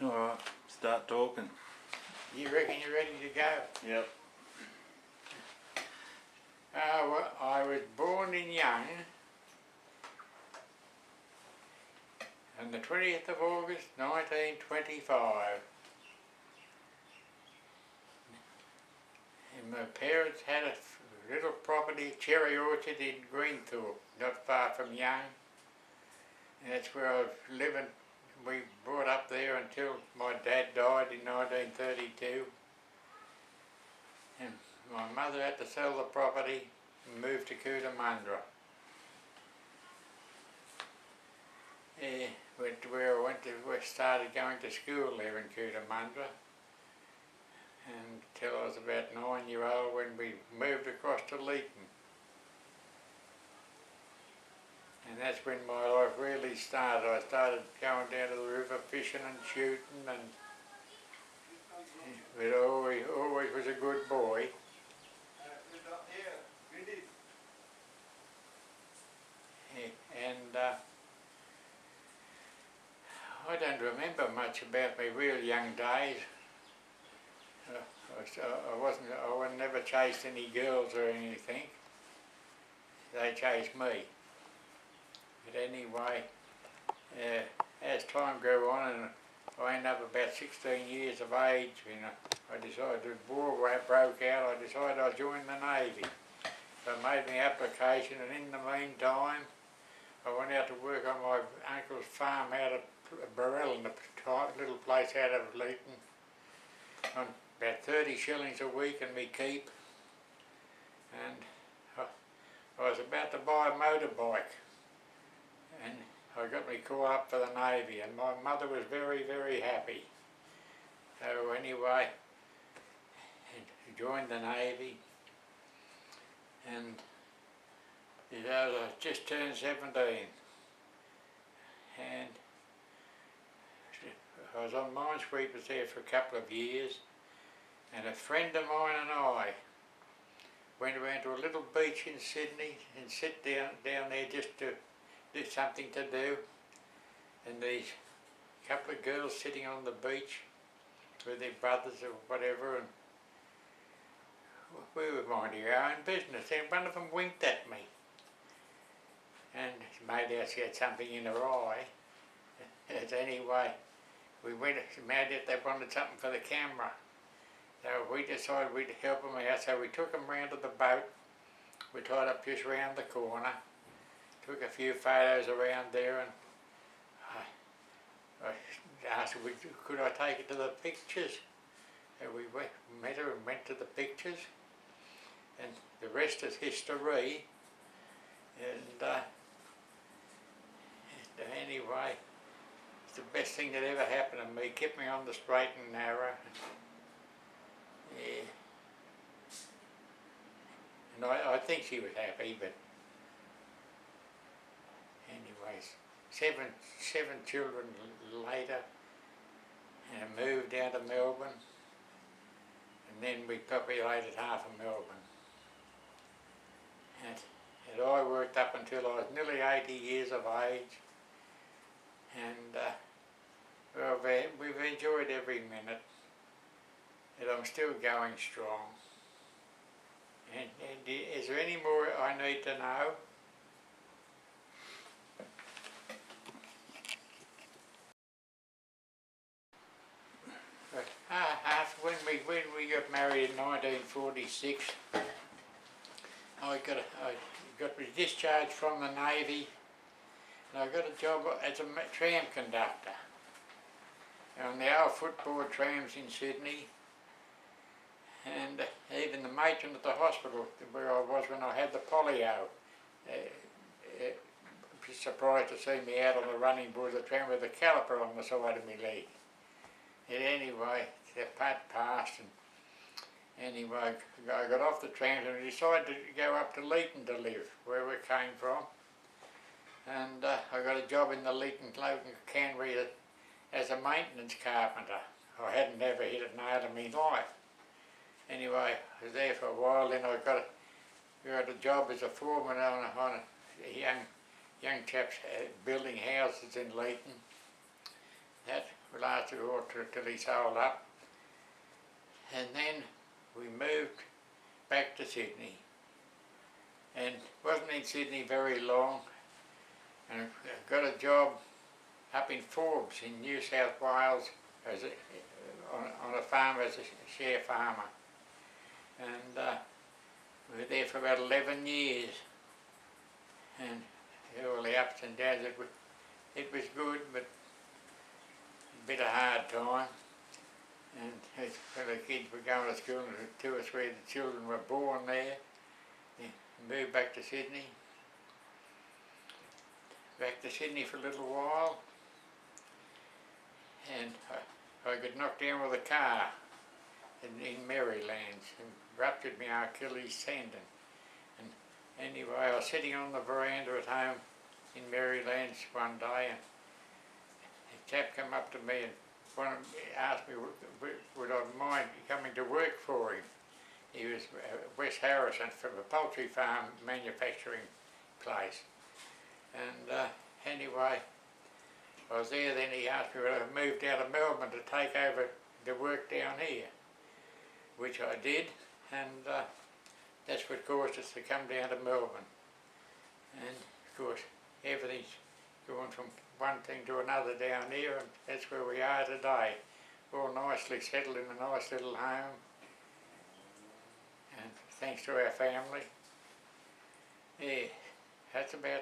Alright, start talking. You reckon you're ready to go? Yep. Well, I was born in Young on the 20th of August 1925. And my parents had a little property, cherry orchard in Greenthorpe, not far from Young. And that's where I was living. We brought up there until my dad died in 1932. And my mother had to sell the property and move to Cootamundra. Went to where we started going to school there in Cootamundra. Until I was about 9-year-old when we moved across to Leeton. And that's when my life really started. I started going down to the river fishing and shooting, and but always was a good boy. And I don't remember much about my real young days. I never chased any girls or anything. They chased me. But anyway, as time grew on and I ended up about 16 years of age, I decided the war broke out. I decided I'd join the Navy. So I made my application, and in the meantime I went out to work on my uncle's farm out of Burrell, in a little place out of Leeton, on about 30 shillings a week and me keep. And I was about to buy a motorbike, and I got me called up for the Navy, and my mother was very, very happy. So anyway, I joined the Navy, and I just turned 17, and I was on minesweepers there for a couple of years, and a friend of mine and I went around to a little beach in Sydney and sit down there just to do something to do, and these couple of girls sitting on the beach with their brothers or whatever, and we were minding our own business, and one of them winked at me and made out she had something in her eye. As anyway, we went out, they wanted something for the camera. So we decided we'd help them out, so we took them round to the boat. We tied up just round the corner, took a few photos around there, and I asked her, could I take it to the pictures? And we met her and went to the pictures, and the rest is history. And anyway, it's the best thing that ever happened to me. Kept me on the straight and narrow. Yeah. And I think she was happy, but anyways, seven children later, and I moved down to Melbourne, and then we populated half of Melbourne. And I worked up until I was nearly 80 years of age, and well, we've enjoyed every minute, and I'm still going strong. And is there any more I need to know? But when we got married in 1946, I got discharged from the Navy, and I got a job as a tram conductor on the old footboard trams in Sydney. And even the matron at the hospital where I was when I had the polio was surprised to see me out on the running board of the tram with a caliper on the side of my leg. And anyway, that part passed, and anyway, I got off the tram and decided to go up to Leeton to live, where we came from. And I got a job in the Leeton cannery as a maintenance carpenter. I hadn't never hit a nail in my life. Anyway, I was there for a while, then I got a job as a foreman on a young chaps building houses in Leeton. That lasted parts of the orchard till he sold up. And then we moved back to Sydney, and wasn't in Sydney very long, and got a job up in Forbes in New South Wales as on a farm as a share farmer, and we were there for about 11 years, and all the ups and downs. It was good, but a bit of hard time. And when the kids were going to school, and 2 or 3 of the children were born there, moved back to Sydney. Back to Sydney for a little while, and I got knocked down with a car in Maryland and ruptured my Achilles tendon. And anyway, I was sitting on the veranda at home in Maryland one day, and a chap came up to me and asked me would I mind coming to work for him. He was Wes Harrison from a poultry farm manufacturing place. And anyway, I was there then. He asked me whether I moved out of Melbourne to take over the work down here, which I did, and that's what caused us to come down to Melbourne. And of course everything's going from one thing to another down here, and that's where we are today, all nicely settled in a nice little home, and thanks to our family. Yeah, that's about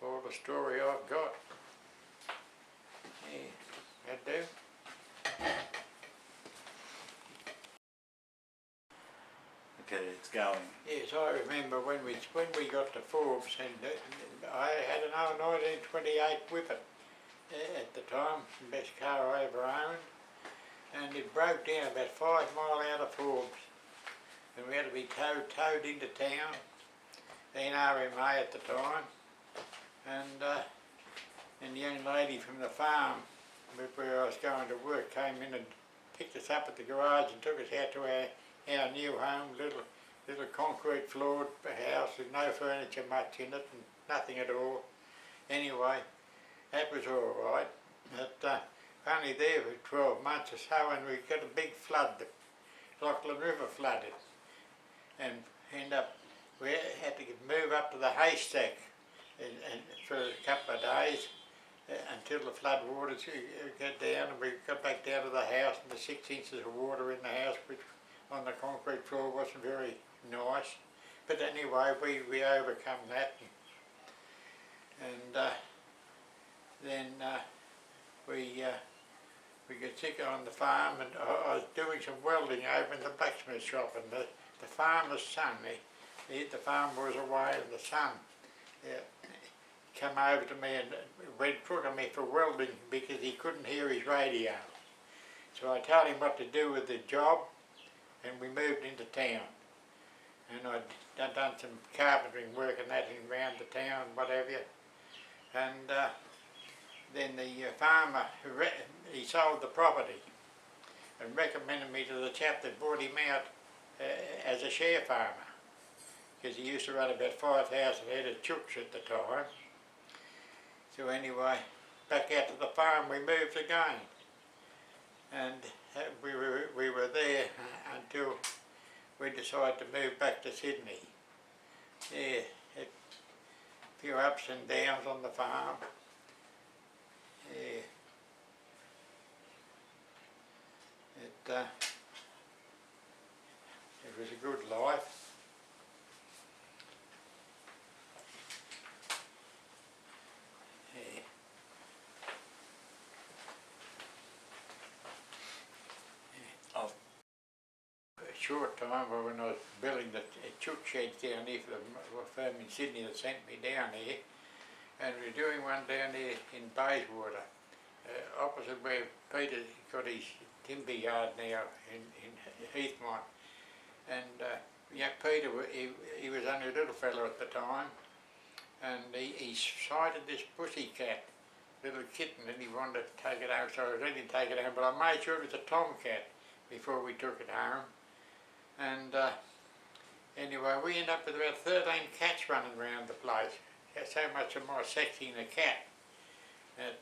all the story I've got. Yeah, that do. Okay, it's going. Yes, I remember when we got to Forbes, and I had an old 1928 Whippet at the time, the best car I ever owned, and it broke down about 5 mile out of Forbes, and we had to be towed into town, the NRMA at the time, and the young lady from the farm where I was going to work came in and picked us up at the garage and took us out to our new home, little concrete floored house with no furniture much in it and nothing at all. Anyway, that was all right. But only there for 12 months or so, and we got a big flood. The Lachlan River flooded, and we had to move up to the haystack and for a couple of days until the flood waters got down, and we got back down to the house, and the 6 inches of water in the house, which on the concrete floor wasn't very nice. But anyway, we overcome that, and then we got sick on the farm, and I was doing some welding over in the blacksmith shop, and the farmer's son, the farmer was away, and the son come over to me and went crook on me for welding because he couldn't hear his radio. So I told him what to do with the job, and we moved into town. And I'd done some carpentering work and that around the town, whatever. And then the farmer, he sold the property and recommended me to the chap that bought him out as a share farmer, because he used to run about 5,000 head of chooks at the time. So anyway, back out to the farm we moved again, and we were there until we decided to move back to Sydney. Yeah, a few ups and downs on the farm. Yeah. It was a good life. Short time when I was building the chook sheds down here for the firm in Sydney that sent me down here, and we were doing one down there in Bayswater, opposite where Peter got his timber yard now in Heathmont. And Peter, he was only a little fellow at the time, and he sighted this pussycat, little kitten, and he wanted to take it home, so I was ready to take it home, but I made sure it was a tomcat before we took it home. And anyway, we ended up with about 13 cats running around the place. So much of my sexing a cat.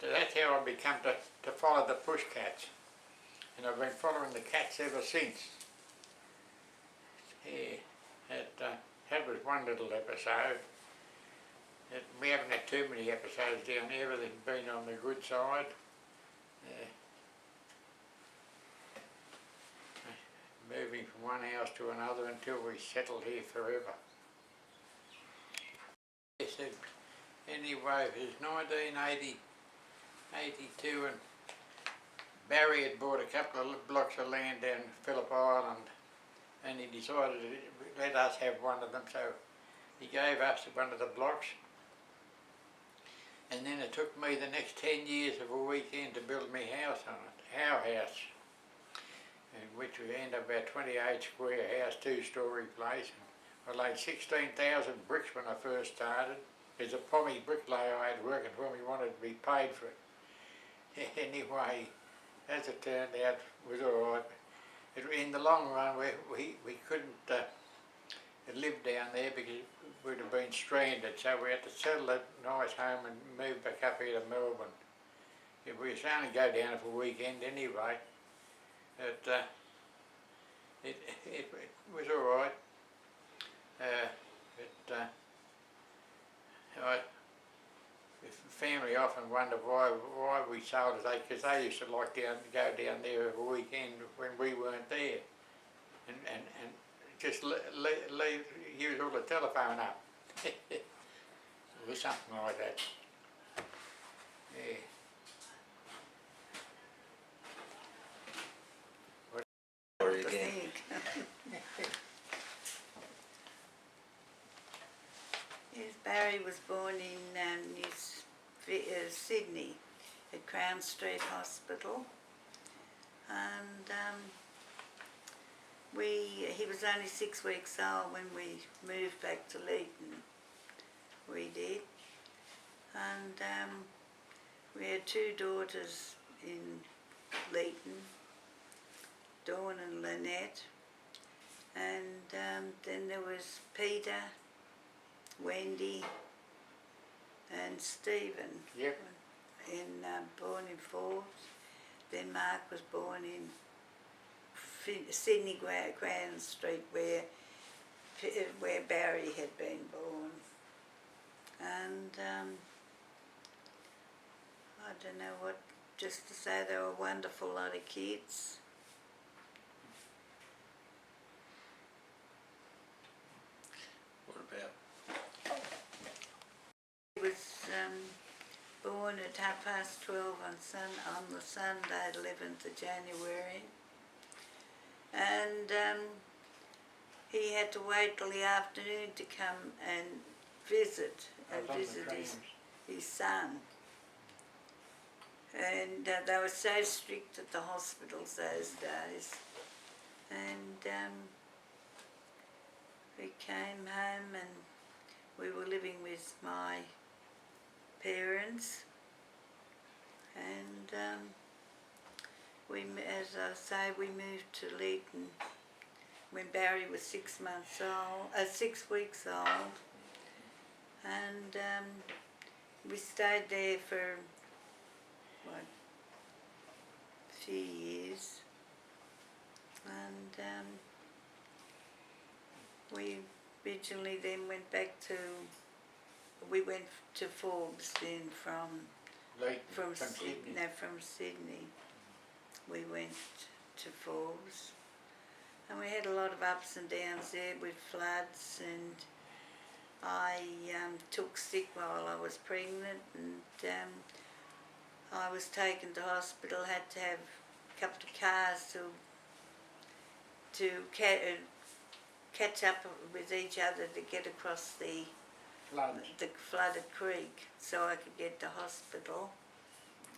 That's how I I become to follow the push cats, and I've been following the cats ever since. Yeah, that was one little episode. We haven't had too many episodes down here, everything's been on the good side. Moving from one house to another until we settled here forever. Yes, anyway, it was 1982 and Barry had bought a couple of blocks of land down Phillip Island, and he decided to let us have one of them, so he gave us one of the blocks. And then it took me the next 10 years of a weekend to build my house on it, our house, in which we ended up about 28 square house, 2-storey place. I laid 16,000 bricks when I first started. There's a pommy bricklayer I had working for me, wanted to be paid for it. Anyway, as it turned out, it was all right. In the long run, we couldn't live down there because we'd have been stranded, so we had to settle that nice home and move back up here to Melbourne. We was only go down for a weekend anyway, but it was all right. The family often wonder why we sold it, because they used to like go down there every weekend when we weren't there, and just use all the telephone up. It was something like that. Yeah. Story again. Yes, Barry was born in Sydney at Crown Street Hospital, and he was only 6 weeks old when we moved back to Leeton. We did, and we had 2 daughters in Leeton, Dawn and Lynette, and then there was Peter, Wendy and Stephen. Yep. Born in Forbes. Then Mark was born in Sydney Grand Street where Barry had been born. And I don't know what, just to say they were a wonderful lot of kids. What about? He was born at 12:30 on the Sunday, 11th of January, and he had to wait till the afternoon to come and visit his son. And they were so strict at the hospitals those days, and we came home and we were living with my parents, and as I say, we moved to Leeton when Barry was 6 weeks old, and we stayed there for a few years, and we originally then went to Forbes then from Sydney. We went to Forbes, and we had a lot of ups and downs there with floods, and I took sick while I was pregnant, and I was taken to hospital, had to have a couple of cars to catch up with each other to get across the flooded creek so I could get to hospital.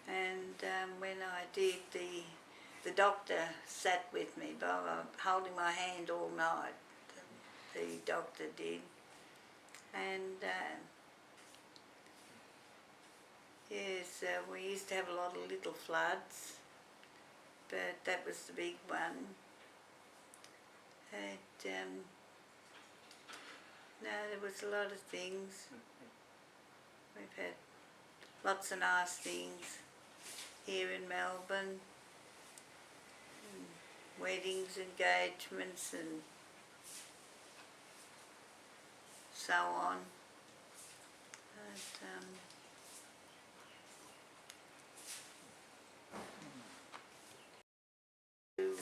And when I did, the doctor sat with me, holding my hand all night. The doctor did, and yes, we used to have a lot of little floods, but that was the big one. No, there was a lot of things. We've had lots of nice things. here in Melbourne. Weddings, engagements and so on. But, to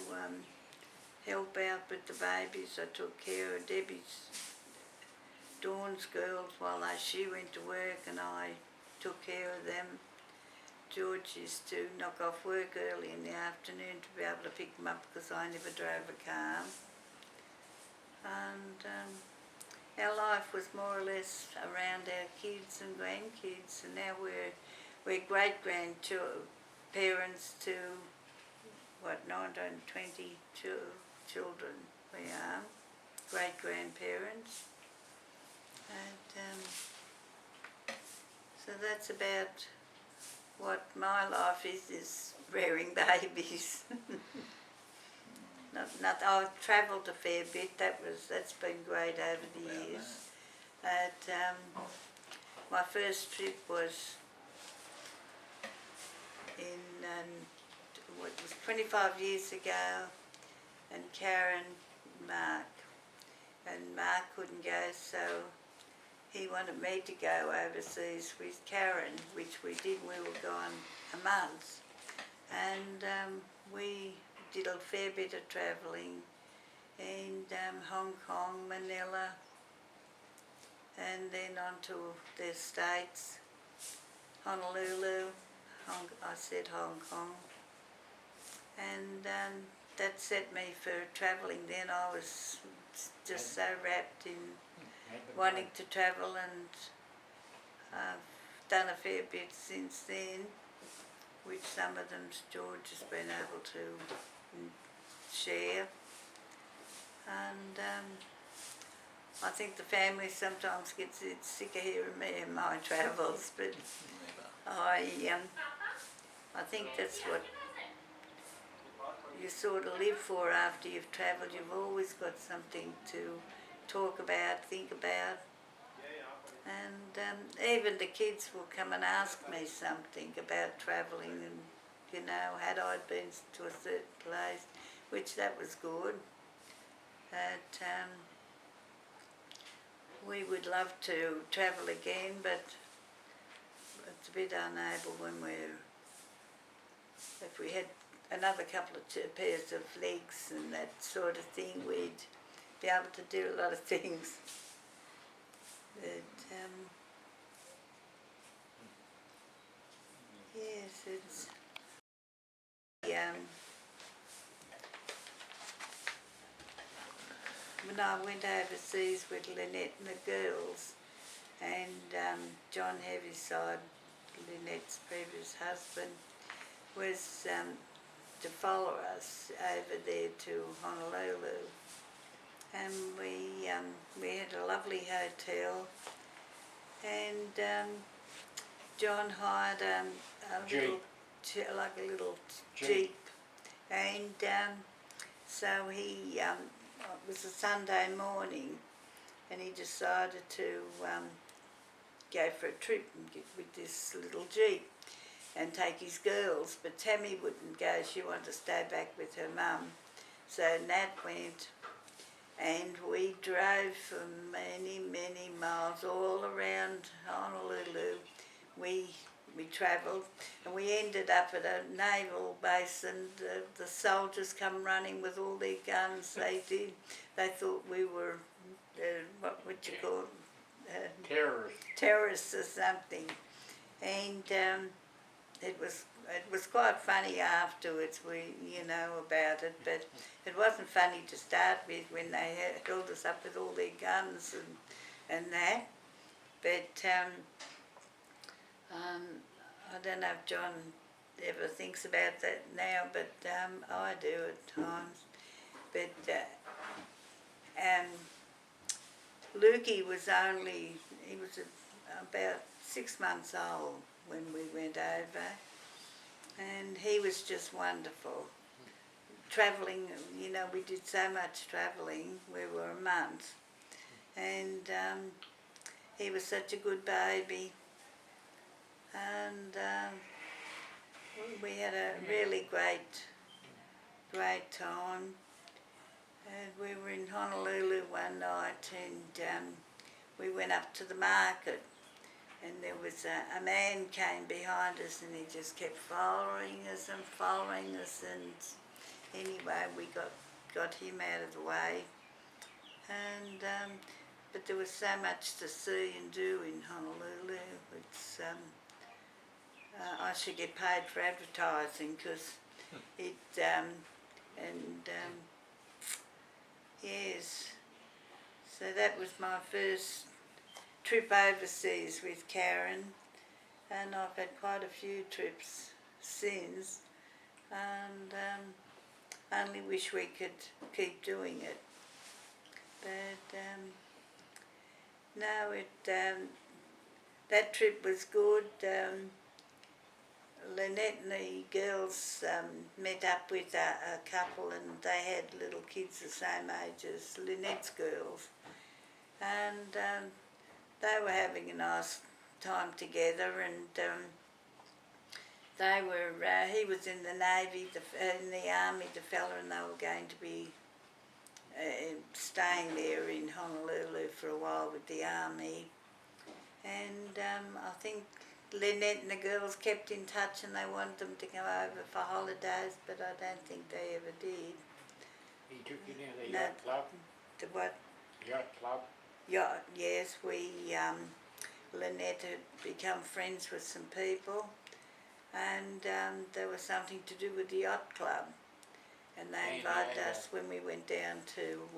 help out with the babies, I took care of Dawn's girls while she went to work and I took care of them. George used to knock off work early in the afternoon to be able to pick them up because I never drove a car. And our life was more or less around our kids and grandkids, and now we're great-grandparents to, 920 children we are, great-grandparents. And so that's about what my life is rearing babies. I've travelled a fair bit. That's been great over the years. My first trip was in what was 25 years ago, and Mark couldn't go, so he wanted me to go overseas with Karen, which we did. We were gone a month, and we did a fair bit of travelling in Hong Kong, Manila, and then on to the States, Honolulu, I said Hong Kong, and that set me for travelling then. I was just so wrapped in wanting to travel, and I've done a fair bit since then, which some of them George has been able to share. And I think the family sometimes gets sick of hearing me and my travels, but I think that's what you sort of live for after you've travelled. You've always got something to talk about, think about. And even the kids will come and ask me something about travelling, and had I been to a certain place, which that was good. But we would love to travel again, but it's a bit unable if we had another couple of pairs of legs and that sort of thing, we'd be able to do a lot of things. But yes, it's when I went overseas with Lynette and the girls, and John Heaviside, Lynette's previous husband, was to follow us over there to Honolulu, and we had a lovely hotel, and John hired a little Jeep, and so he it was a Sunday morning, and he decided to go for a trip with this little Jeep and take his girls, but Tammy wouldn't go. She wanted to stay back with her mum. So Nat went, and we drove for many, many miles all around Honolulu. We travelled, and we ended up at a naval base, and the soldiers come running with all their guns. They did. They thought we were, what would you call them? Terrorists or something. And it was quite funny afterwards, about it, but it wasn't funny to start with when they held us up with all their guns and that. But I don't know if John ever thinks about that now, but I do at times. But Lukey was about 6 months old when we went over, and he was just wonderful. Travelling, we did so much travelling. We were a month, and he was such a good baby, and we had a Yeah. really great time. And we were in Honolulu one night, and we went up to the market, and there was a man came behind us, and he just kept following us, and anyway we got him out of the way. And but there was so much to see and do in Honolulu. It's I should get paid for advertising, because it yes. So that was my first trip overseas with Karen, and I've had quite a few trips since, and only wish we could keep doing it. But no, that trip was good. Lynette and the girls met up with a couple, and they had little kids the same age as Lynette's girls, and they were having a nice time together. And they were he was in the Navy, in the Army, the fella, and they were going to be staying there in Honolulu for a while with the Army. And I think Lynette and the girls kept in touch, and they wanted them to come over for holidays, but I don't think they ever did. He took you down to the No. yacht club? The what? Yacht club? Yeah, yes, Lynette had become friends with some people, and there was something to do with the yacht club, and they invited us when we went down to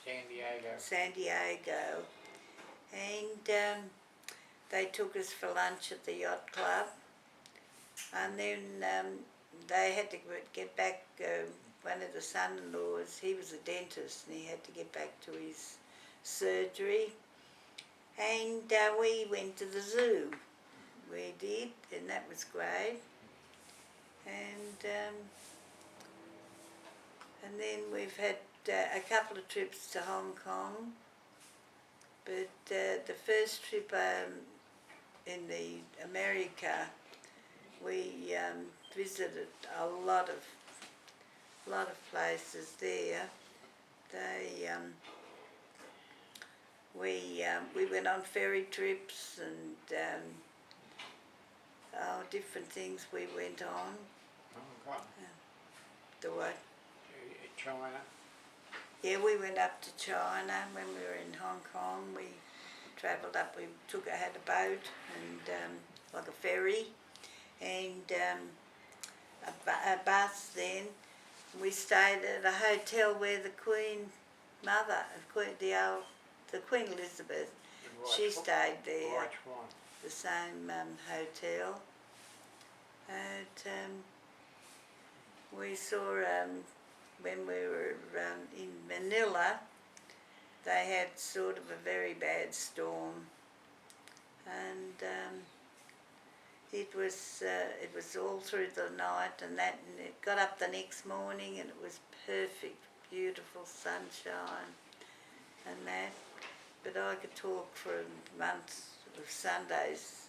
San Diego. San Diego, and they took us for lunch at the yacht club, and then they had to get back. One of the son-in-laws, he was a dentist, and he had to get back to his surgery, and we went to the zoo. We did, and that was great. And then we've had a couple of trips to Hong Kong, but the first trip in the America, we visited a lot of places there. We went on ferry trips, and different things we went on. Hong Kong? The what? China? Yeah, we went up to China when we were in Hong Kong. We travelled up, had a boat, and like a ferry, and a bus then. We stayed at a hotel where the Queen Mother, the Queen Elizabeth, she stayed there. Which one? The same hotel. And we saw, when we were in Manila, they had sort of a very bad storm, and it was all through the night, and it got up the next morning, and it was perfect, beautiful sunshine and that. But I could talk for months of Sundays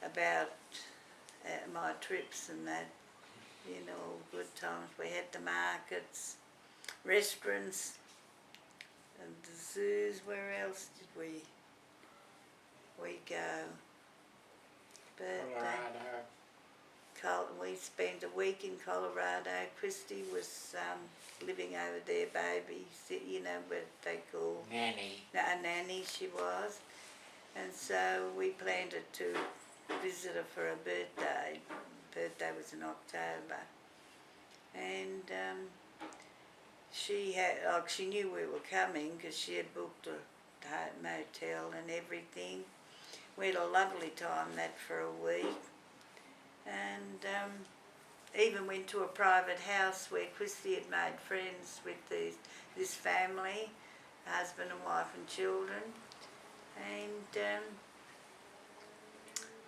about my trips and that, good times. We had the markets, restaurants, and the zoos. Where else did we go? But Colorado. we spent a week in Colorado. Christy was living over there, baby, what they call Nanny. a nanny, she was. And so we planned to visit her for her birthday. Birthday was in October. And she knew we were coming, because she had booked a motel and everything. We had a lovely time that for a week, and even went to a private house where Christy had made friends with this family, husband and wife and children, and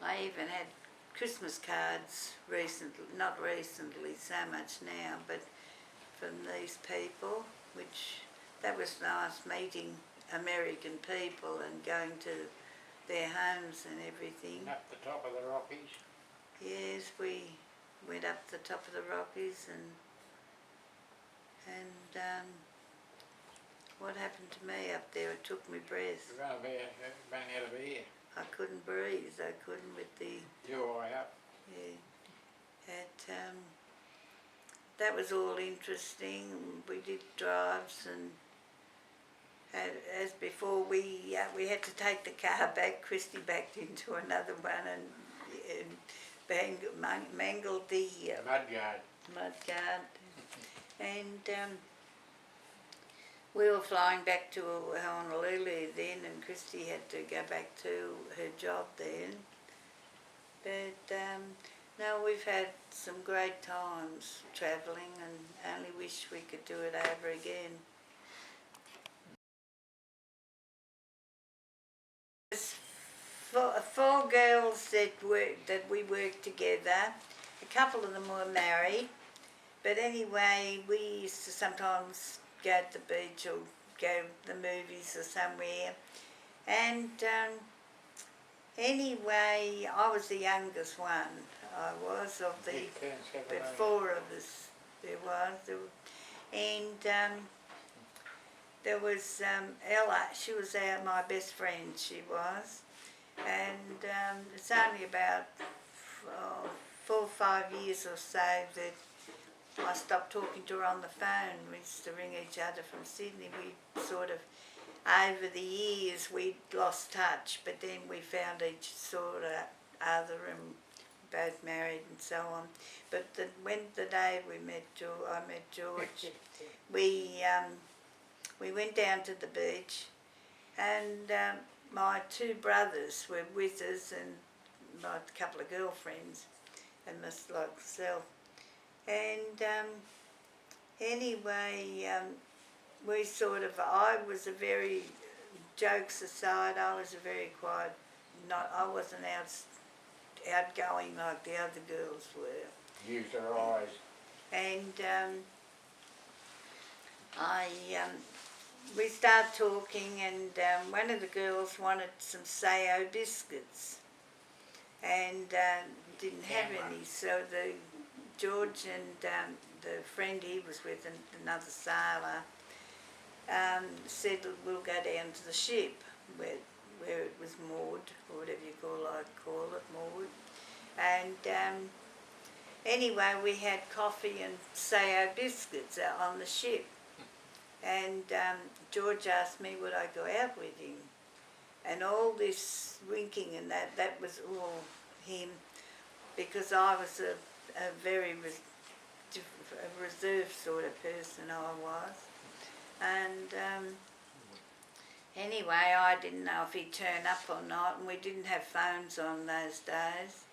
I even had Christmas cards not recently so much now, but from these people, that was nice, meeting American people and going to their homes and everything. Up the top of the Rockies? yes, we went up the top of the Rockies and what happened to me up there? It took me breath. You're running out of air. I couldn't breathe. I couldn't with the Your eye up. yeah. That was all interesting. We did drives and as before we had to take the car back. Christy backed into another one and mangled the mudguard. And we were flying back to Honolulu then, and Christy had to go back to her job then. But no, we've had some great times travelling, and only wish we could do it over again. There's four girls that we worked together. A couple of them were married, but anyway, we used to sometimes go to the beach or go to the movies or somewhere. And anyway, I was the youngest one. I was of the, but four of us there was. And there was Ella. She was my best friend. She was, and it's only about 4 or 5 years or so that I stopped talking to her on the phone. We used to ring each other from Sydney. We sort of, over the years, we'd lost touch, but then we found each sort of other and both married and so on. But when the day I met George, we went down to the beach, and my two brothers were with us, and my couple of girlfriends, and myself. And anyway, we sort of, I was a very, jokes aside, I was a very quiet, I wasn't outgoing like the other girls were. Use her eyes. And we started talking, and one of the girls wanted some Sao biscuits, and didn't have any, so George and the friend he was with, another sailor, said we'll go down to the ship where it was moored, or whatever you call it, moored. And anyway, we had coffee and Sao biscuits out on the ship. And George asked me would I go out with him. And all this winking and that was all him, because I was a very reserved sort of person, I was. And anyway, I didn't know if he'd turn up or not, and we didn't have phones on those days.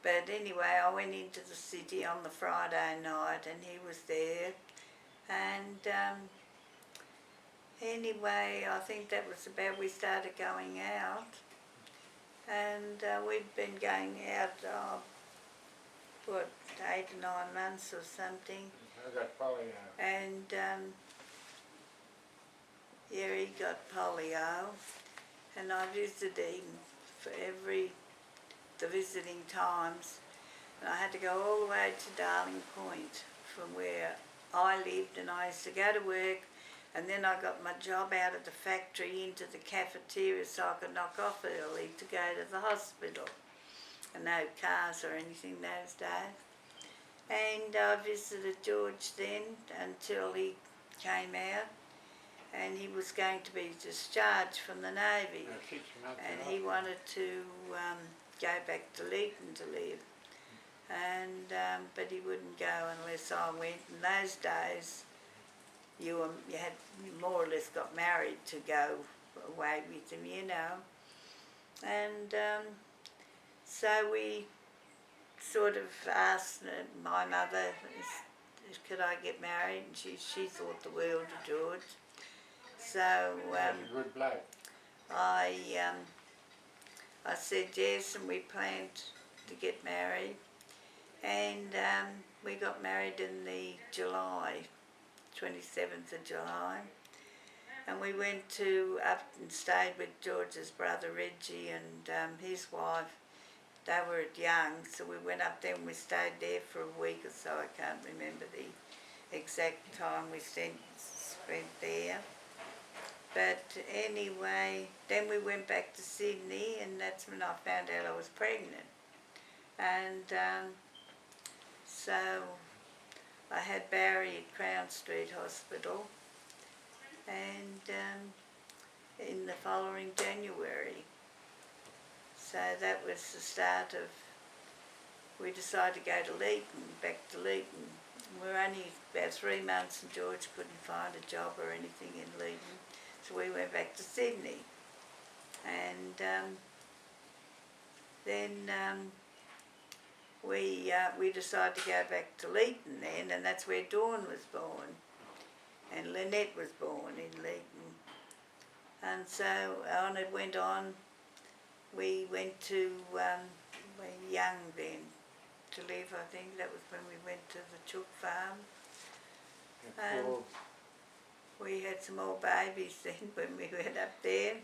But anyway, I went into the city on the Friday night, and he was there. And anyway, I think that was about, we started going out. And we'd been going out, 8 or 9 months or something. I got polio. And yeah, he got polio, and I visited him for the visiting times, and I had to go all the way to Darling Point from where I lived, and I used to go to work, and then I got my job out of the factory into the cafeteria so I could knock off early to go to the hospital. And no cars or anything those days. And I visited George then until he came out, and he was going to be discharged from the Navy. 6 months. And he wanted to go back to Leeton to live. And but he wouldn't go unless I went. In those days, you had more or less got married to go away with him, you know. And so we sort of asked my mother, could I get married? And she thought the world of George. So He's a good bloke. I said yes, and we planned to get married. And we got married in the July, 27th of July. And we went up and stayed with George's brother Reggie and his wife they were young, so we went up there and we stayed there for a week or so. I can't remember the exact time we spent there. But anyway, then we went back to Sydney, and that's when I found out I was pregnant. And so I had Barry at Crown Street Hospital, and in the following January. So that was the start of, we decided to go to Leeton, back to Leeton. We were only about 3 months and George couldn't find a job or anything in Leeton. So we went back to Sydney. And then we decided to go back to Leeton then, and that's where Dawn was born. And Lynette was born in Leeton. And so on it went on. We went to, we were young then, to live, I think. That was when we went to the Chook Farm. We had some more babies then when we went up there.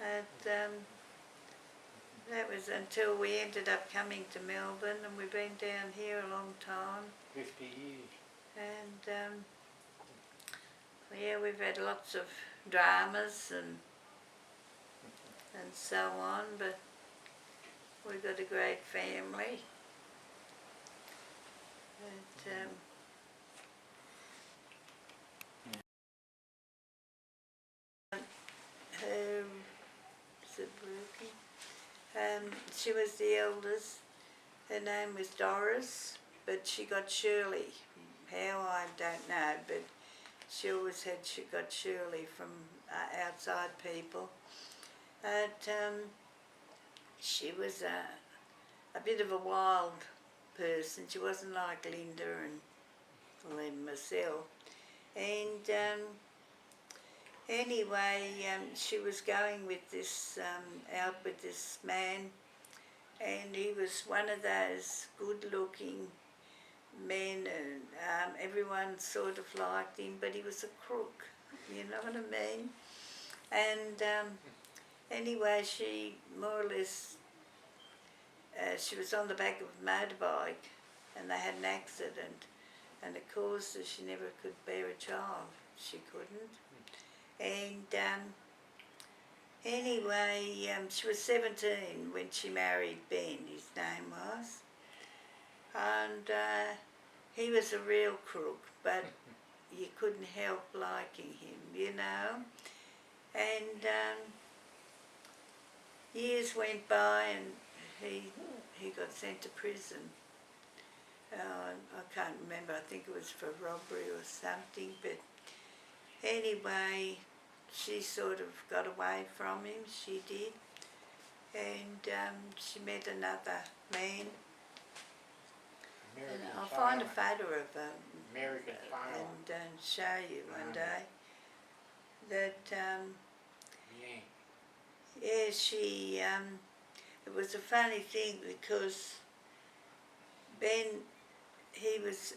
And that was until we ended up coming to Melbourne, and we've been down here a long time. 50 years. And yeah, we've had lots of dramas and so on, but we've got a great family. And, is it working? She was the eldest. Her name was Doris, but she got Shirley. How, I don't know, but she always got Shirley from outside people. But she was a bit of a wild person. She wasn't like Linda and even myself. And anyway, she was going with this, out with this man, and he was one of those good-looking men, and everyone sort of liked him, but he was a crook, you know what I mean? And anyway, she more or less, she was on the back of a motorbike, and they had an accident, and it caused her, she never could bear a child. She couldn't. And anyway, she was 17 when she married Ben, his name was. And he was a real crook, but you couldn't help liking him, you know. And years went by, and he got sent to prison. I can't remember, I think it was for robbery or something, but anyway, she sort of got away from him, she did. And she met another man. And I'll find a photo of him American Fire. and show you one day. That, yeah, she, it was a funny thing because Ben, he was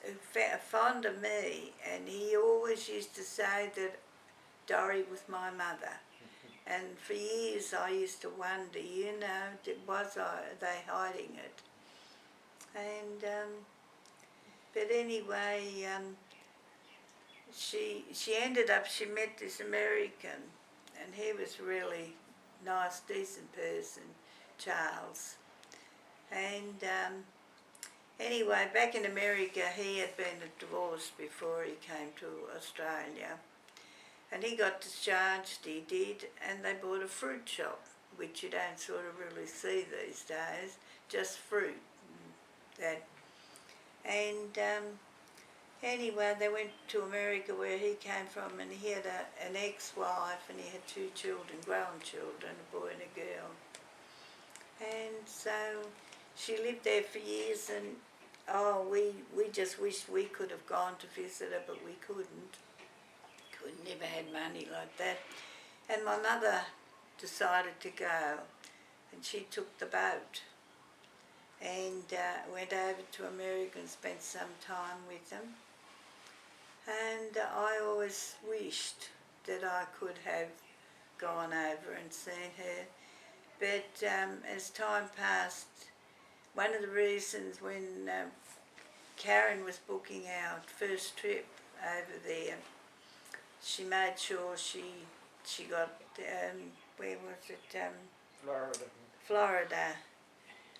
fond of me, and he always used to say that Dorrie was my mother. And for years I used to wonder, you know, was they hiding it? And but anyway, she ended up, she met this American, and he was really nice, decent person, Charles. And anyway, back in America, he had been divorced before he came to Australia. And he got discharged, he did, and they bought a fruit shop, which you don't sort of really see these days, just fruit. And anyway, they went to America where he came from, and he had an ex-wife, and he had 2 children, grown children, a boy and a girl. And so she lived there for years, and we just wished we could have gone to visit her, but we couldn't. Never had money like that. And my mother decided to go, and she took the boat and went over to America and spent some time with them. And I always wished that I could have gone over and seen her. But as time passed, one of the reasons when Karen was booking our first trip over there, she made sure she got, where was it, Florida. Florida.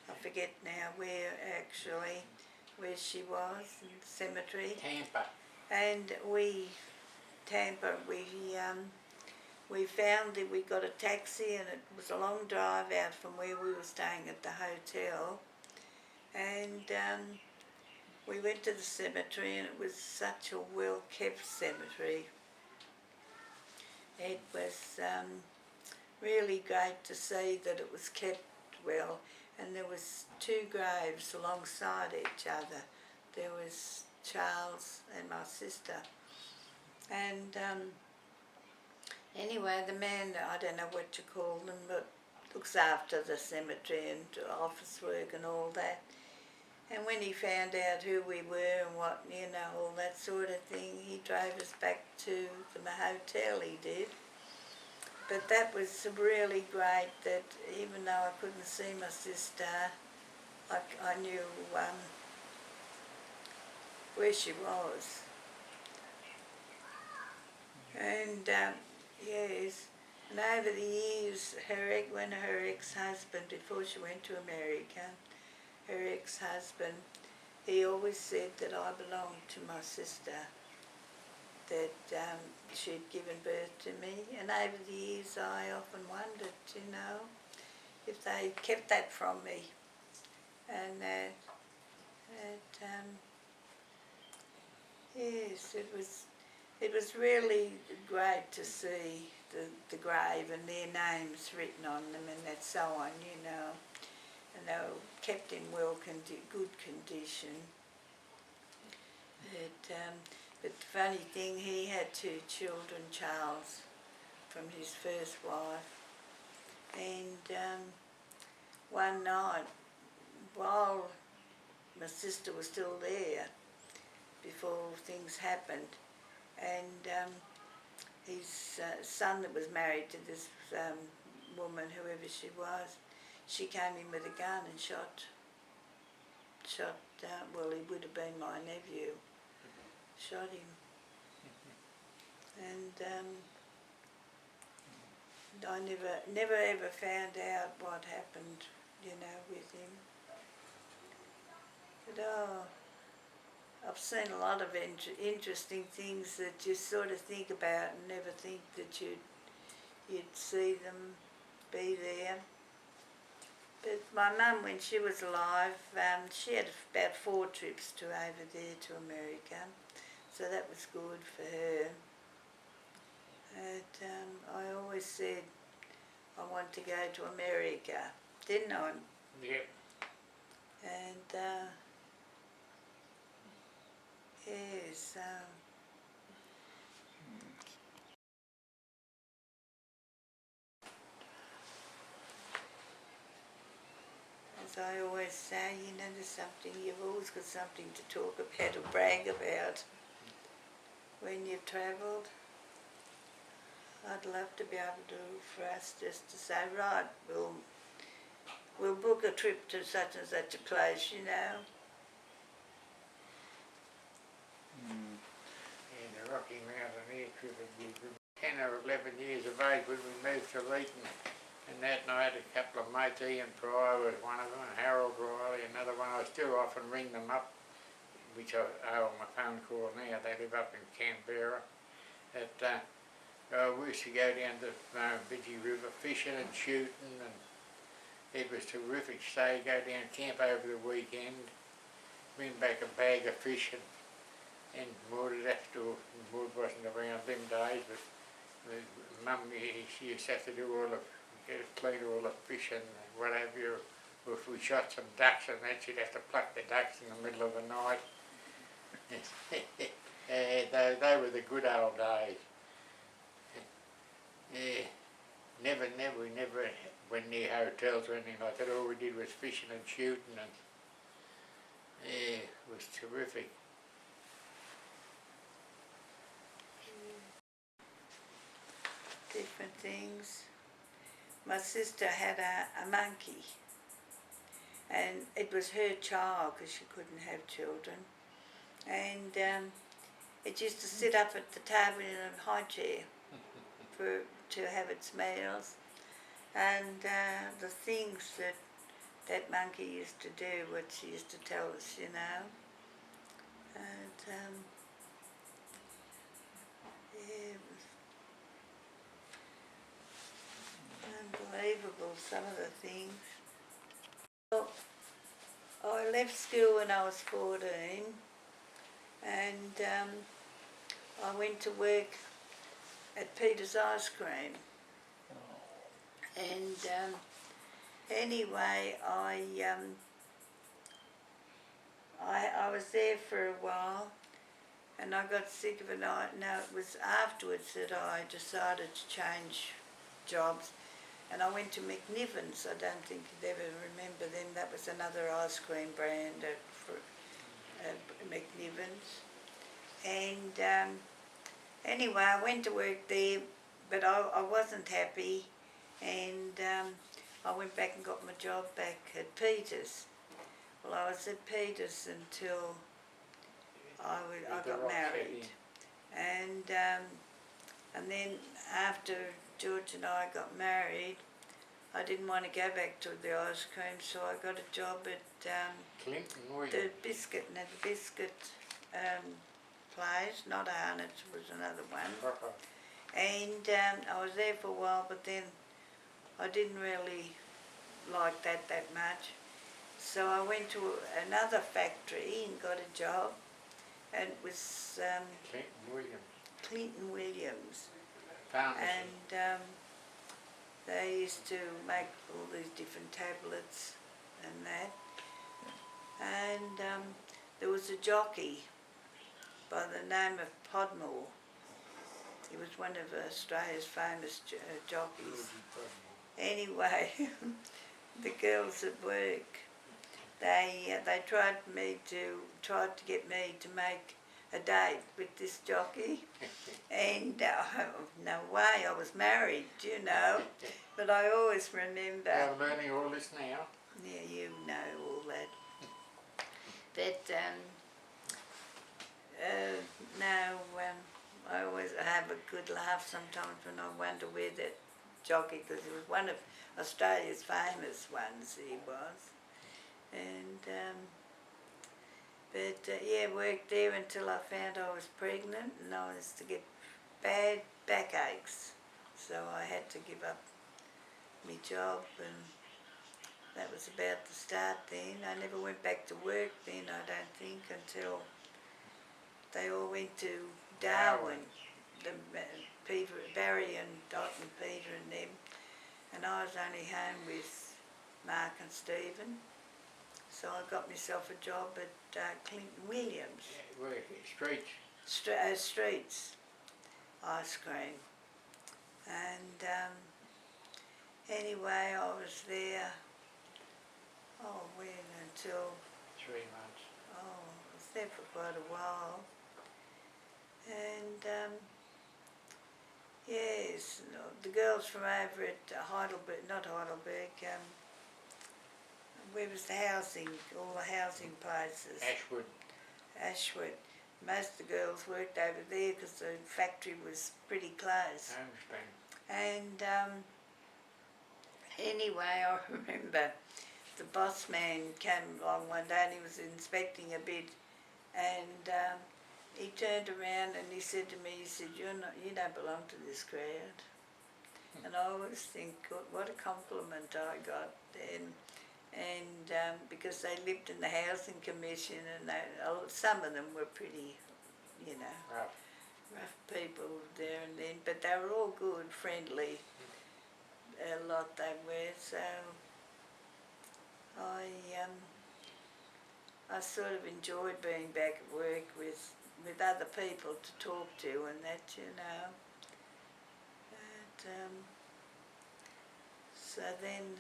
I forget now where she was, in the cemetery. Tampa. And Tampa, we found that we got a taxi, and it was a long drive out from where we were staying at the hotel. And we went to the cemetery, and it was such a well-kept cemetery. It was really great to see that it was kept well, and there was 2 graves alongside each other. There was Charles and my sister. And anyway, the man, I don't know what you call them, but looks after the cemetery and office work and all that. And when he found out who we were and what, all that sort of thing, he drove us back to the hotel, he did. But that was really great that even though I couldn't see my sister, I knew where she was. And yes, and over the years, when her ex-husband, before she went to America, her ex-husband, he always said that I belonged to my sister, that she'd given birth to me. And over the years I often wondered, if they kept that from me. And yes, it was really great to see the grave and their names written on them and that so on, and they were kept in good condition. But the funny thing, he had 2 children, Charles, from his first wife. And one night, while my sister was still there, before things happened, and his son that was married to this woman, whoever she was, she came in with a gun and shot, well, he would have been my nephew, shot him. And I never ever found out what happened, with him. But I've seen a lot of interesting things that you sort of think about and never think that you'd see them be there. But my mum, when she was alive, she had about 4 trips over there to America, so that was good for her. But I always said I want to go to America, didn't I? Yep. And yes. As I always say, there's something, you've always got something to talk about or brag about when you've travelled. I'd love to be able for us just to say, right, we'll book a trip to such and such a place, Yeah, the Rocky Mountain air trip would be good. 10 or 11 years of age when we moved to Leeton, and that night a couple of mates, Ian Pryor was one of them, and Harold Riley, another one. I still often ring them up, which I owe on my phone call now. They live up in Canberra. We used to go down to Bidgie River fishing and shooting, and it was terrific. Go down camp over the weekend, bring back a bag of fish, and Maude wasn't around them days, but Mum, she used to have to do clean all the fish and what have you. If we shot some ducks and that, she'd have to pluck the ducks in the middle of the night. They were the good old days. We never went near hotels or anything like that. All we did was fishing and shooting, and it was terrific. different things. my sister had a monkey, and it was her child because she couldn't have children, and it used to sit up at the table in a high chair to have its meals, and the things that monkey used to do, what she used to tell us, you know, and yeah, it was unbelievable, some of the things. Well, I left school when I was 14, and I went to work at Peter's Ice Cream, and anyway, I was there for a while, and I got sick of it. No, it was afterwards that I decided to change jobs, and I went to McNiven's. I don't think you'd ever remember them. That was another ice cream brand at McNiven's, and anyway, I went to work there, but I wasn't happy, and I went back and got my job back at Peter's. Well, I was at Peter's until I got married, and then after George and I got married, I didn't want to go back to the ice cream, so I got a job at the biscuit place, not Arnott's, it was another one. And I was there for a while, but then I didn't really like that much. So I went to another factory and got a job, and it was Clinton Williams. And they used to make all these different tablets and that. And there was a jockey by the name of Podmore. He was one of Australia's famous jockeys. Anyway, the girls at work, they tried to get me to make a date with this jockey, and no way, I was married, you know, but I always remember. You're learning all this now. Yeah, you know all that. But now I always have a good laugh sometimes when I wonder where that jockey, because he was one of Australia's famous ones, he was. And yeah, worked there until I found I was pregnant, and I was to get bad backaches, so I had to give up my job, and that was about to start then. I never went back to work then, I don't think, until they all went to Darwin, Barry and Dot and Peter and them, and I was only home with Mark and Stephen. So I got myself a job at Clinton Williams. Streets ice cream. And anyway, I was there, until 3 months. I was there for quite a while. And yes, the girls from over at Heidelberg, not Heidelberg, where was the housing, all the housing places? Ashwood. Most of the girls worked over there because the factory was pretty close. And anyway, I remember the boss man came along one day and he was inspecting a bit, and he turned around and he said to me, he said, you don't belong to this crowd. And I always think, what a compliment I got then. And because they lived in the Housing Commission, and some of them were pretty, you know, rough people there and then, but they were all good, friendly, a lot they were. So I sort of enjoyed being back at work with other people to talk to and that, you know. But, so then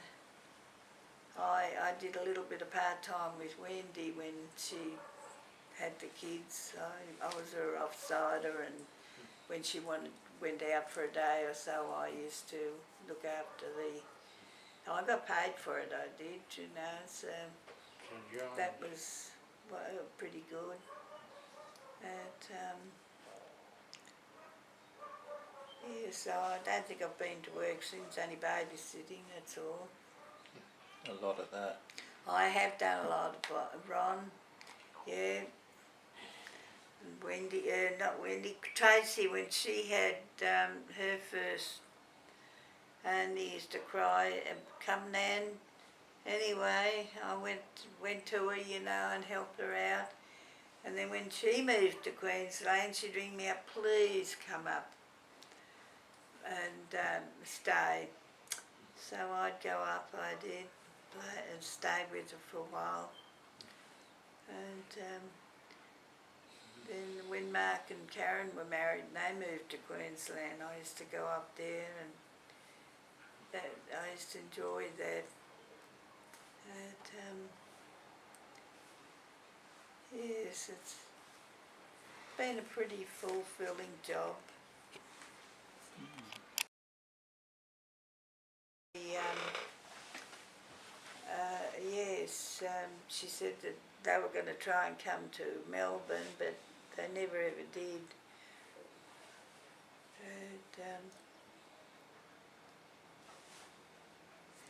I did a little bit of part-time with Wendy when she had the kids. I was her offsider, and when she went out for a day or so, I used to look after I got paid for it, I did, you know, so St John. that was pretty good. And, yeah, so I don't think I've been to work since, only babysitting, that's all. A lot of that. I have done a lot of Ron, yeah. And Wendy, not Wendy, Tracy, when she had her first, and he used to cry, come Nan. Anyway, I went to her, you know, and helped her out. And then when she moved to Queensland, she'd ring me up, please come up and stay. So I'd go up, I did, and stay with her for a while. And then when Mark and Karen were married and they moved to Queensland, I used to go up there, and I used to enjoy that. And yes, it's been a pretty fulfilling job. Yes, she said that they were going to try and come to Melbourne, but they never ever did. And,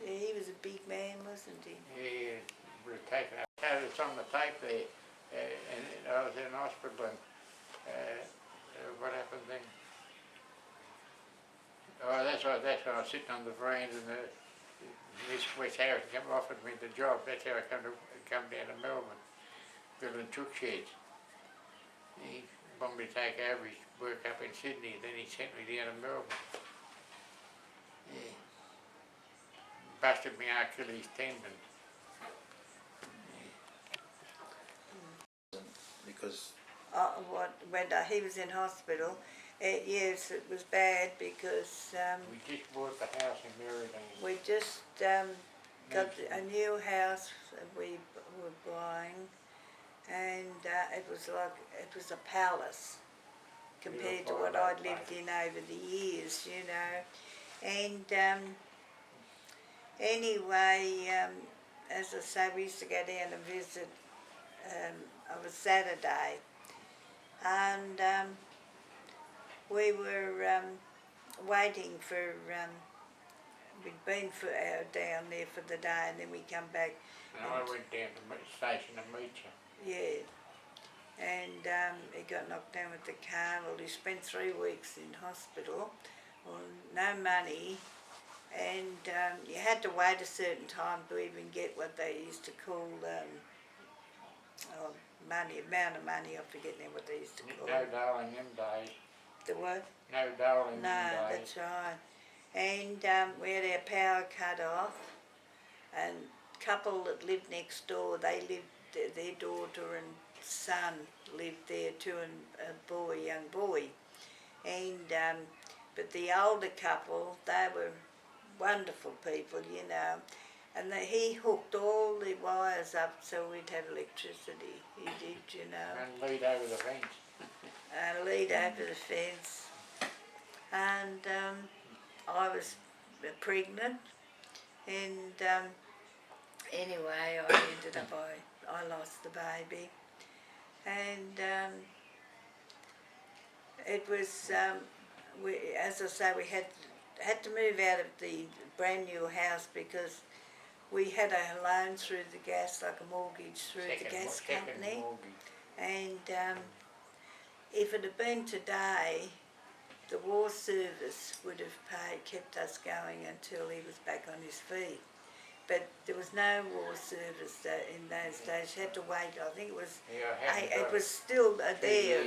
yeah, he was a big man, wasn't he? He was taken out. It's on the tape there, and I was in hospital, and what happened then? Oh, that's right, that's when I was sitting on the veranda, and Miss West Harris offered me the job. That's how I come down to Melbourne, building truck sheds. He wanted me to take over his work up in Sydney, then he sent me down to Melbourne. Yeah. Busted my Achilles tendon. Because When he was in hospital, yes, it was bad because We just bought the house in Merredane. we just got a new house that we were buying, and it was a palace compared to what I'd lived in over the years, you know. And anyway, as I say, we used to go down and visit of a Saturday, and we were waiting for. We'd been down there for the day, and then we come back. And I went down to the station to meet you. Yeah, and he got knocked down with the car. Well, he spent 3 weeks in hospital, no money, and you had to wait a certain time to even get what they used to call amount of money. I forget now what they used to call No it. darling them days. The what? No darling No, them days. that's right. And we had our power cut off, and a couple that lived next door, their daughter and son lived there too, and a young boy. And but the older couple, they were wonderful people, you know. And he hooked all the wires up so we'd have electricity. He did, you know. And lead over the fence. Lead over the fence. And I was pregnant, and anyway, I ended up, I lost the baby. And it was, as I say, we had to move out of the brand new house because we had a loan through the gas, like a mortgage through the gas company. And if it had been today, the war service would have kept us going until he was back on his feet. But there was no war service in those days. You had to wait. I think it was. It was still there,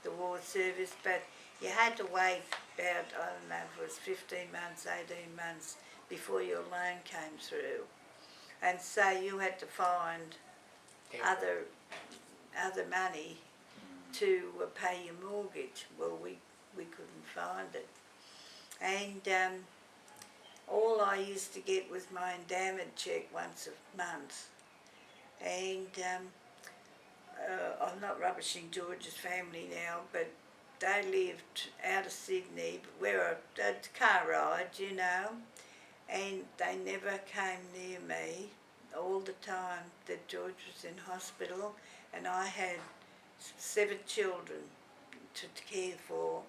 the war service, but you had to wait about, I don't know, if it was 15 months, 18 months before your loan came through. And so you had to find other money to pay your mortgage. Well, we couldn't find it. And all I used to get was my endowment check once a month. And I'm not rubbishing George's family now, but they lived out of Sydney, where a car ride, you know. and they never came near me all the time that George was in hospital, and I had 7 children to care for,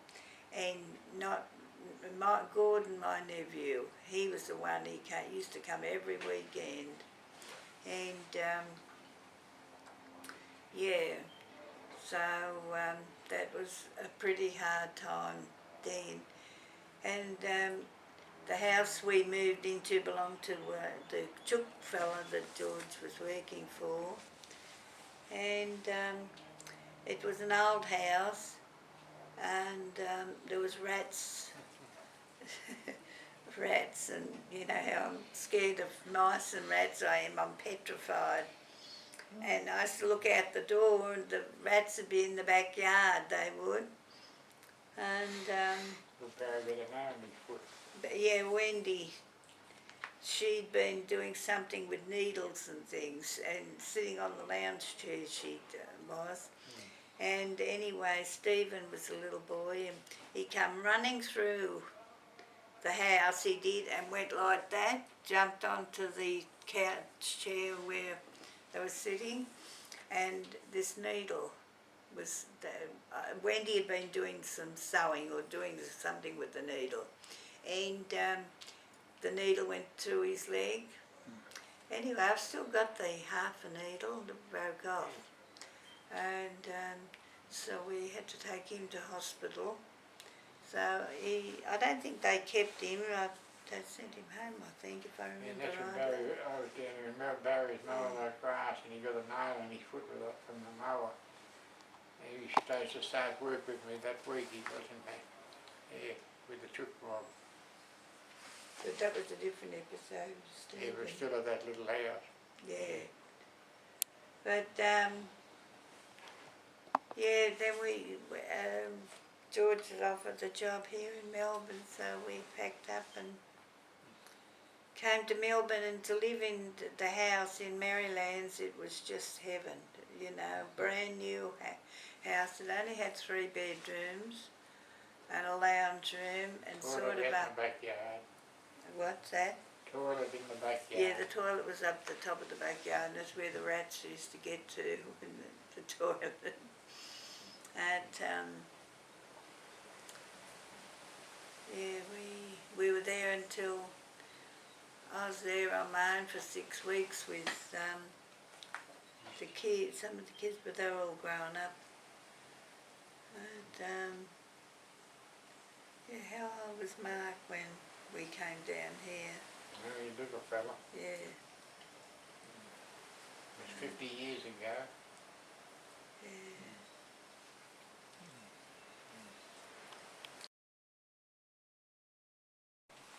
and not Gordon, my nephew, he was the one, used to come every weekend, and yeah, so that was a pretty hard time then. And the house we moved into belonged to the chook fella that George was working for, and it was an old house, and there was rats, rats, and you know how I'm scared of mice and rats I am, I'm petrified. And I used to look out the door and the rats would be in the backyard, they would. And but yeah, Wendy, she'd been doing something with needles and things, and sitting on the lounge chair she was. And anyway, Stephen was a little boy, and he come running through the house, he did, and went like that, jumped onto the couch chair where they were sitting, and this needle was, Wendy had been doing some sewing or doing something with the needle, and the needle went through his leg. Anyway, I've still got the half a needle that broke off, and so we had to take him to hospital. So I don't think they kept him. They sent him home, I think, if I remember that's when right. I was down there, remember Barry's mowing that grass, and he got a nail in his foot with it from the mower. He was supposed to start work with me that week, he wasn't there, with the chook mob. But that was a different episode, Stephen. He was still at that little house. Yeah. But yeah, then George had offered the job here in Melbourne, so we packed up and came to Melbourne, and to live in the house in Marylands, it was just heaven, you know, brand new house. It only had 3 bedrooms and a lounge room and Toilet sort of in up. the backyard. What's that? Toilet in the backyard. Yeah, the toilet was up the top of the backyard, and that's where the rats used to get to, in the toilet. And yeah, we were there until I was there on my own for 6 weeks with the kids, some of the kids, but they were all grown up. And yeah, how old was Mark when we came down here? Very little fella. Yeah. It was 50 years ago. Yeah.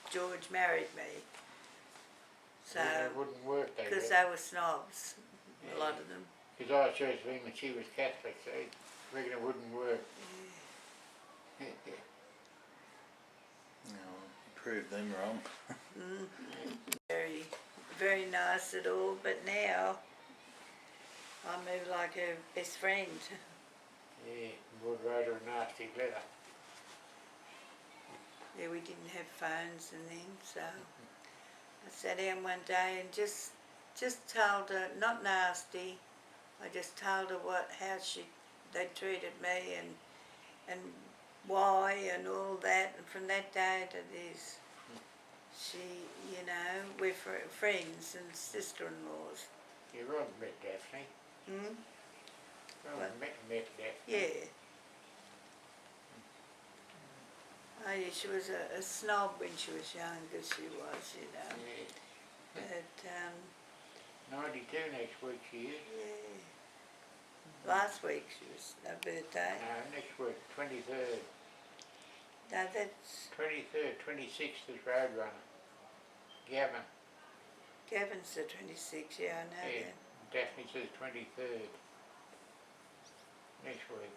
George married me, so It wouldn't work, they because did. they were snobs, a lot of them. Because I chose him and she was Catholic, so I reckon it wouldn't work. No, proved them wrong. Very, very nice at all, but now I'm like her best friend. Yeah, would write her a nasty letter. Yeah, we didn't have phones and then, so I sat down one day and just told her, not nasty, I just told her how they treated me and why and all that, and from that day to this, she, you know, we're friends and sister-in-laws. You Ron met Daphne. Ron met Daphne. Yeah. Oh yeah, she was a snob when she was younger, she was, you know. Yeah. But 92 next week she is. yeah. Last week she was her birthday. No, next week, 23rd. No, that's 23rd, 26th is Roadrunner. Gavin. Gavin's the 26th, yeah, I know Yeah. that. Daphne says 23rd. Next week.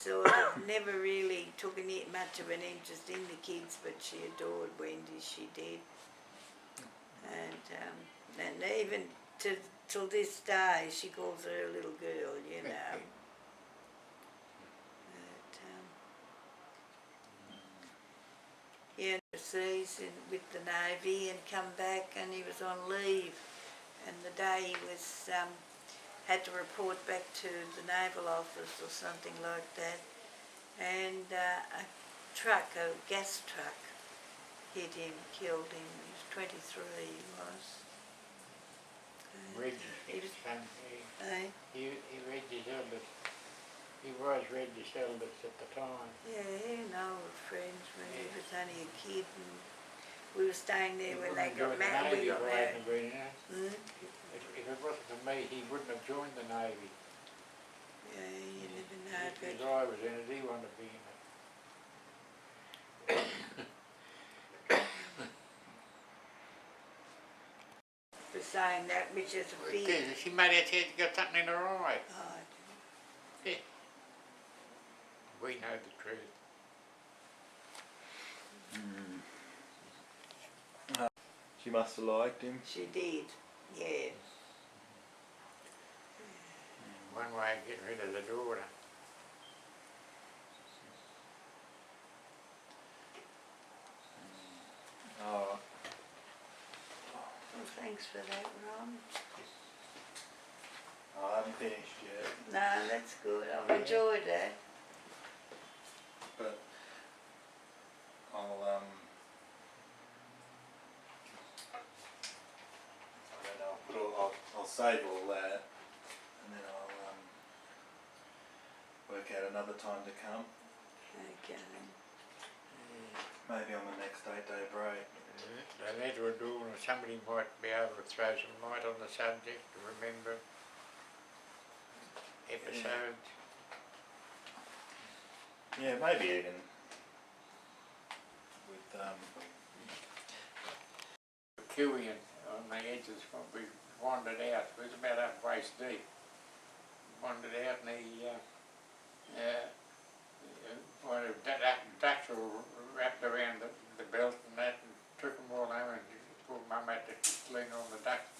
Sort of never really took much of an interest in the kids, but she adored Wendy, she did. And even till this day, she calls her a little girl, you know. But, yeah, overseas with the Navy and come back, and he was on leave, and the day he was had to report back to the Naval Office or something like that, and a gas truck hit him, killed him. He was 23, he was. Registered son, Eh? he registered eldest. He was registered eldest at the time. Yeah, he and I were friends when he was only a kid, and we were staying there when they got married. We got married. Hmm? If it wasn't for me, he wouldn't have joined the Navy. Yeah, you never know, but His eye was in it, he wanted to be in it. for saying that, which is a It fear. is, she made out she had got something in her eye. Oh, Yeah. We know the truth. She must have liked him. she did, yeah. One way of getting rid of the daughter. Oh, Well, thanks for that, Ron. I haven't finished yet, No, that's good. I've enjoyed that. but I'll I don't know. I'll save all that, and then I'll work out another time to come. Okay. Maybe on the next 8-day break. The letter of dawn, or somebody might be able to throw some light on the subject to remember episodes. Yeah, maybe even with Killian on the edges when we wandered out. It was about half waist deep. Wandered out and he one of the ducks were wrapped around the belt and that, and took them all home, and poor mum had to lean on the ducks